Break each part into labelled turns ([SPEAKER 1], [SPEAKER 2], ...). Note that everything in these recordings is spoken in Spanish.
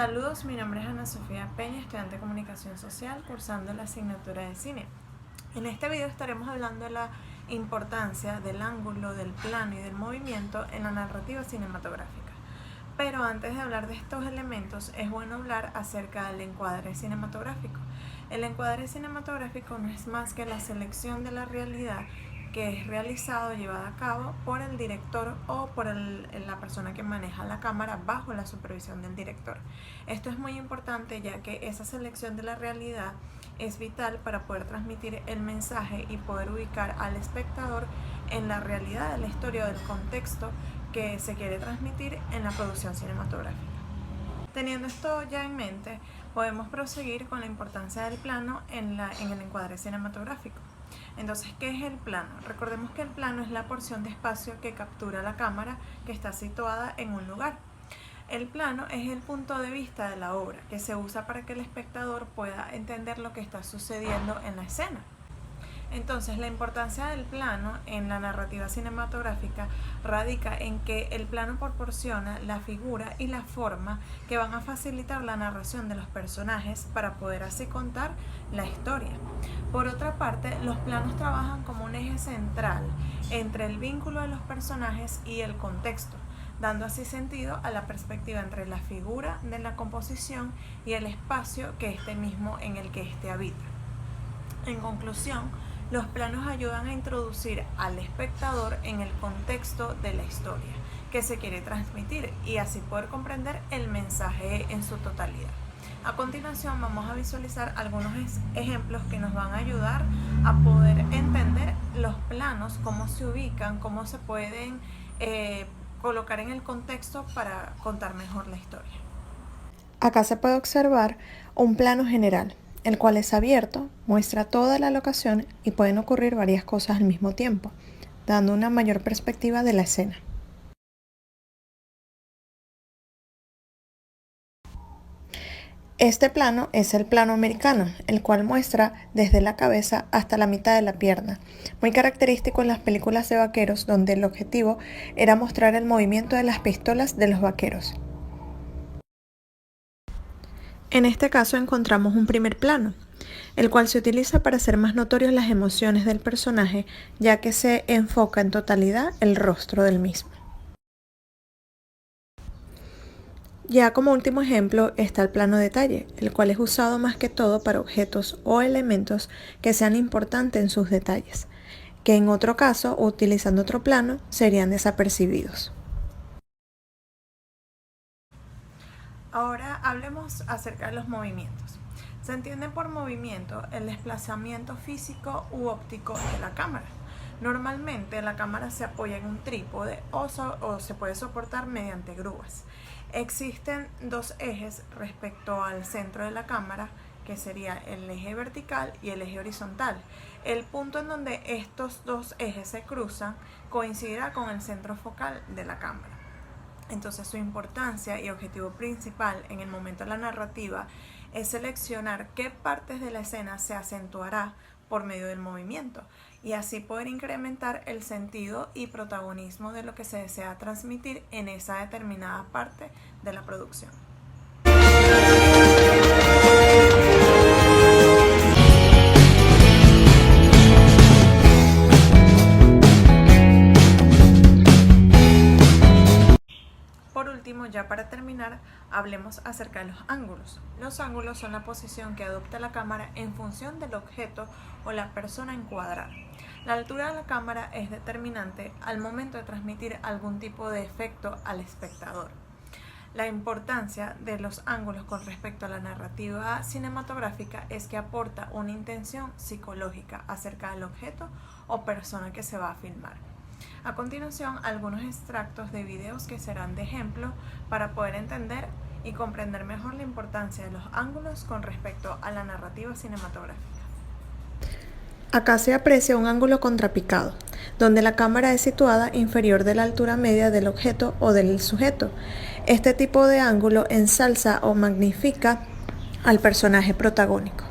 [SPEAKER 1] Saludos, mi nombre es Ana Sofía Peña, estudiante de Comunicación Social, cursando la asignatura de Cine. En este video estaremos hablando de la importancia del ángulo, del plano y del movimiento en la narrativa cinematográfica. Pero antes de hablar de estos elementos, es bueno hablar acerca del encuadre cinematográfico. El encuadre cinematográfico no es más que la selección de la realidad que es realizado, llevado a cabo por el director o por la persona que maneja la cámara bajo la supervisión del director. Esto es muy importante ya que esa selección de la realidad es vital para poder transmitir el mensaje y poder ubicar al espectador en la realidad de la historia o del contexto que se quiere transmitir en la producción cinematográfica. Teniendo esto ya en mente, podemos proseguir con la importancia del plano en el encuadre cinematográfico. Entonces, ¿qué es el plano? Recordemos que el plano es la porción de espacio que captura la cámara que está situada en un lugar. El plano es el punto de vista de la obra que se usa para que el espectador pueda entender lo que está sucediendo en la escena. Entonces, la importancia del plano en la narrativa cinematográfica radica en que el plano proporciona la figura y la forma que van a facilitar la narración de los personajes para poder así contar la historia. Por otra parte, los planos trabajan como un eje central entre el vínculo de los personajes y el contexto, dando así sentido a la perspectiva entre la figura de la composición y el espacio que este mismo en el que éste habita. En conclusión, los planos ayudan a introducir al espectador en el contexto de la historia que se quiere transmitir y así poder comprender el mensaje en su totalidad. A continuación vamos a visualizar algunos ejemplos que nos van a ayudar a poder entender los planos, cómo se ubican, cómo se pueden colocar en el contexto para contar mejor la historia.
[SPEAKER 2] Acá se puede observar un plano general, el cual es abierto, muestra toda la locación y pueden ocurrir varias cosas al mismo tiempo, dando una mayor perspectiva de la escena. Este plano es el plano americano, el cual muestra desde la cabeza hasta la mitad de la pierna, muy característico en las películas de vaqueros donde el objetivo era mostrar el movimiento de las pistolas de los vaqueros. En este caso encontramos un primer plano, el cual se utiliza para hacer más notorias las emociones del personaje, ya que se enfoca en totalidad el rostro del mismo. Ya como último ejemplo está el plano detalle, el cual es usado más que todo para objetos o elementos que sean importantes en sus detalles, que en otro caso, utilizando otro plano, serían desapercibidos.
[SPEAKER 1] Ahora hablemos acerca de los movimientos. Se entiende por movimiento el desplazamiento físico u óptico de la cámara. Normalmente la cámara se apoya en un trípode o se puede soportar mediante grúas. Existen dos ejes respecto al centro de la cámara, que sería el eje vertical y el eje horizontal. El punto en donde estos dos ejes se cruzan coincidirá con el centro focal de la cámara. Entonces, su importancia y objetivo principal en el momento de la narrativa es seleccionar qué partes de la escena se acentuará por medio del movimiento y así poder incrementar el sentido y protagonismo de lo que se desea transmitir en esa determinada parte de la producción. Por último, ya para terminar, hablemos acerca de los ángulos. Los ángulos son la posición que adopta la cámara en función del objeto o la persona encuadrada. La altura de la cámara es determinante al momento de transmitir algún tipo de efecto al espectador. La importancia de los ángulos con respecto a la narrativa cinematográfica es que aporta una intención psicológica acerca del objeto o persona que se va a filmar. A continuación, algunos extractos de videos que serán de ejemplo para poder entender y comprender mejor la importancia de los ángulos con respecto a la narrativa cinematográfica.
[SPEAKER 2] Acá se aprecia un ángulo contrapicado, donde la cámara es situada inferior de la altura media del objeto o del sujeto. Este tipo de ángulo ensalza o magnifica al personaje protagónico.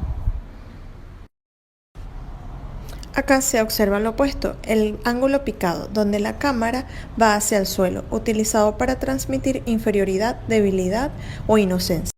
[SPEAKER 2] Acá se observa lo opuesto, el ángulo picado, donde la cámara va hacia el suelo, utilizado para transmitir inferioridad, debilidad o inocencia.